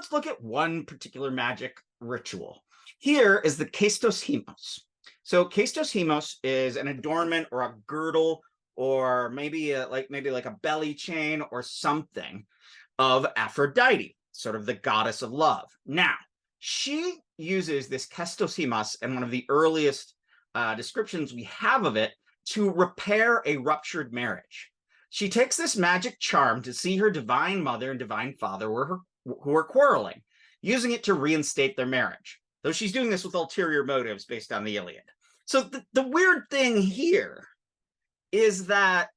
let's look at one particular magic ritual. Here is the Kestos Himos. So Kestos Himos is an adornment or a girdle or maybe like a belly chain or something of Aphrodite, sort of the goddess of love. Now, she uses this Kestos Himos, and one of the earliest descriptions we have of it, to repair a ruptured marriage. She takes this magic charm to see her divine mother and divine father who are quarreling, using it to reinstate their marriage, though she's doing this with ulterior motives based on the Iliad. So the weird thing here is that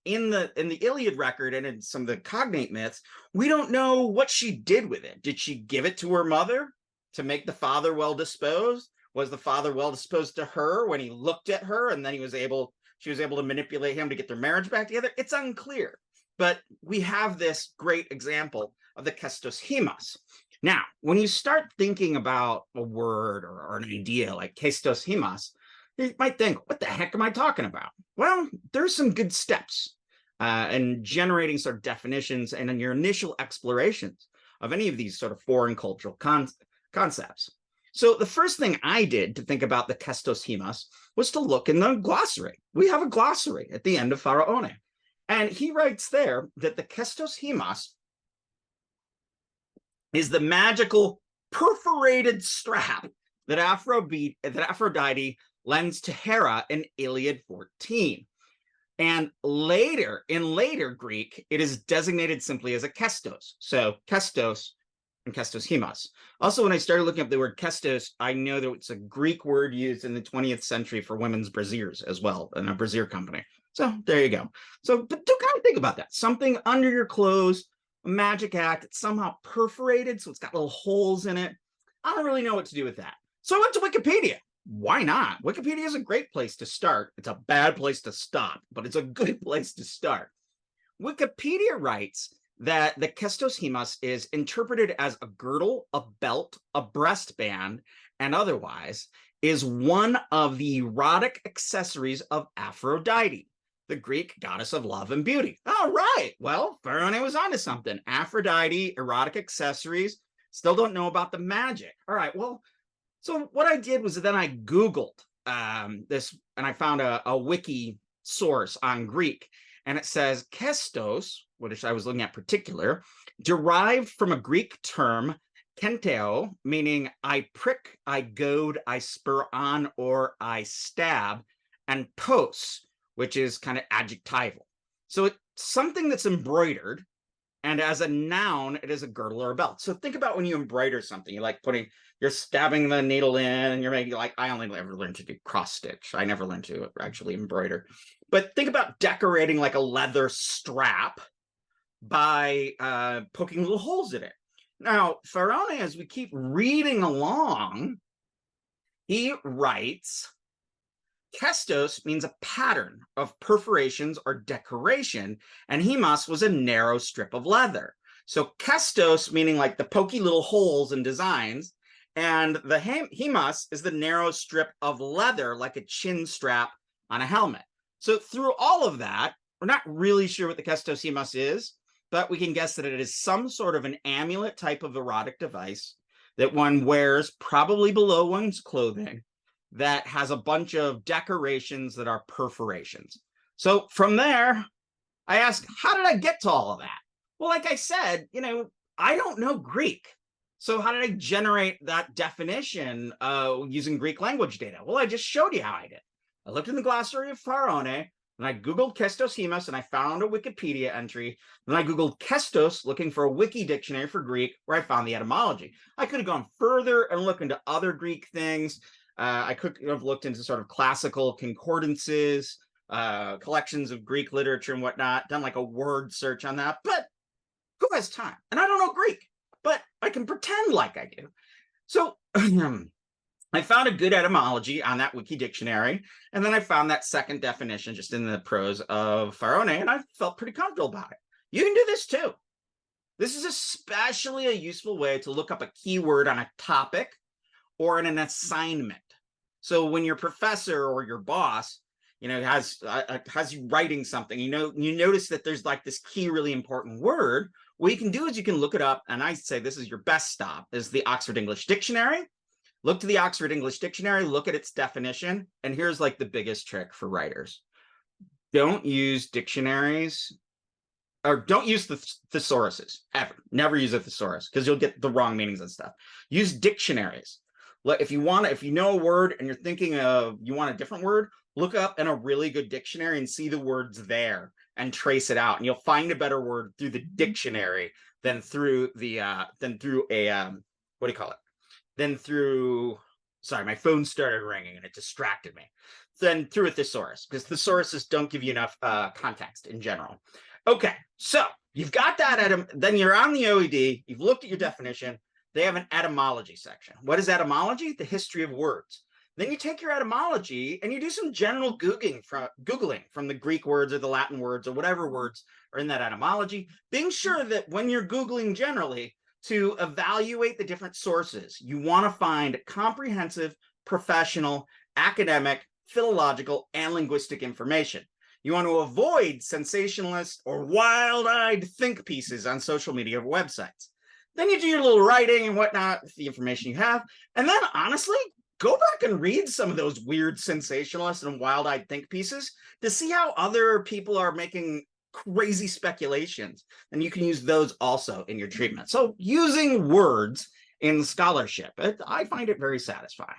in the Iliad record and in some of the cognate myths, we don't know what she did with it. Did she give it to her mother to make the father well disposed? Was the father well disposed to her when he looked at her, and then she was able to manipulate him to get their marriage back together? It's unclear, but we have this great example of the Kestos Himos. Now, when you start thinking about a word or an idea like Kestos Himos, you might think, what the heck am I talking about? Well, there's some good steps in generating sort of definitions and in your initial explorations of any of these sort of foreign cultural concepts. So the first thing I did to think about the Kestos Himos was to look in the glossary. We have a glossary at the end of Pharaone. And he writes there that the Kestos Himos is the magical perforated strap that Aphrodite lends to Hera in Iliad 14. And in later Greek, it is designated simply as a kestos. So kestos and Kestos Himos. Also, when I started looking up the word kestos, I know that it's a Greek word used in the 20th century for women's brasiers as well, in a brassiere company. So there you go. So, but do kind of think about that. Something under your clothes, a magic act, it's somehow perforated, so it's got little holes in it. I don't really know what to do with that. So I went to Wikipedia. Why not? Wikipedia is a great place to start. It's a bad place to stop, but it's a good place to start. Wikipedia writes that the Kestos Himos is interpreted as a girdle, a belt, a breastband, and otherwise is one of the erotic accessories of Aphrodite, the Greek goddess of love and beauty. All right. Well, Pharaone was onto something. Aphrodite, erotic accessories. Still don't know about the magic. All right. Well, so what I did was then I Googled this, and I found a wiki source on Greek, and it says kestos, which I was looking at particular, derived from a Greek term kenteo, meaning I prick, I goad, I spur on, or I stab, and pos, which is kind of adjectival. So it's something that's embroidered, and as a noun, it is a girdle or a belt. So think about when you embroider something, you're stabbing the needle in, and you're making, like, I only ever learned to do cross stitch. I never learned to actually embroider. But think about decorating like a leather strap by poking little holes in it. Now, Pharaone, as we keep reading along, he writes, kestos means a pattern of perforations or decoration, and himos was a narrow strip of leather. So kestos meaning like the pokey little holes and designs, and the himos is the narrow strip of leather like a chin strap on a helmet. So through all of that, we're not really sure what the Kestos Himos is, but we can guess that it is some sort of an amulet type of erotic device that one wears probably below one's clothing that has a bunch of decorations that are perforations. So from there, I asked, how did I get to all of that? Well, like I said, I don't know Greek. So how did I generate that definition using Greek language data? Well, I just showed you how I did. I looked in the glossary of Pharaone, and I Googled Kestos Himos, and I found a Wikipedia entry. Then I Googled Kestos, looking for a wiki dictionary for Greek, where I found the etymology. I could have gone further and looked into other Greek things. I could have looked into sort of classical concordances, collections of Greek literature and whatnot, done like a word search on that. But who has time? And I don't know Greek, but I can pretend like I do. So I found a good etymology on that wiki dictionary, and then I found that second definition just in the prose of Pharaone, and I felt pretty comfortable about it. You can do this too. This is especially a useful way to look up a keyword on a topic or in an assignment. So when your professor or your boss, has you writing something, you notice that there's like this key really important word. what you can do is you can look it up, and I say this is your best stop, is the Oxford English Dictionary. Look to the Oxford English Dictionary, look at its definition, and here's like the biggest trick for writers. Don't use dictionaries, or don't use the thesauruses, ever. Never use a thesaurus, because you'll get the wrong meanings and stuff. Use dictionaries. If you know a word and you're thinking of, you want a different word, look up in a really good dictionary and see the words there and trace it out. And you'll find a better word through the dictionary than through the, what do you call it? Sorry, my phone started ringing and it distracted me. Then through a thesaurus, because thesauruses don't give you enough context in general. Okay, so you've got that, then you're on the OED, you've looked at your definition, they have an etymology section. What is etymology? The history of words. Then you take your etymology and you do some general Googling from the Greek words or the Latin words or whatever words are in that etymology, being sure that when you're Googling generally, to evaluate the different sources, you want to find comprehensive, professional, academic, philological, and linguistic information. You want to avoid sensationalist or wild-eyed think pieces on social media or websites. Then you do your little writing and whatnot with the information you have. And then, honestly, go back and read some of those weird sensationalist and wild-eyed think pieces to see how other people are making crazy speculations. And you can use those also in your treatment. So using words in scholarship, I find it very satisfying.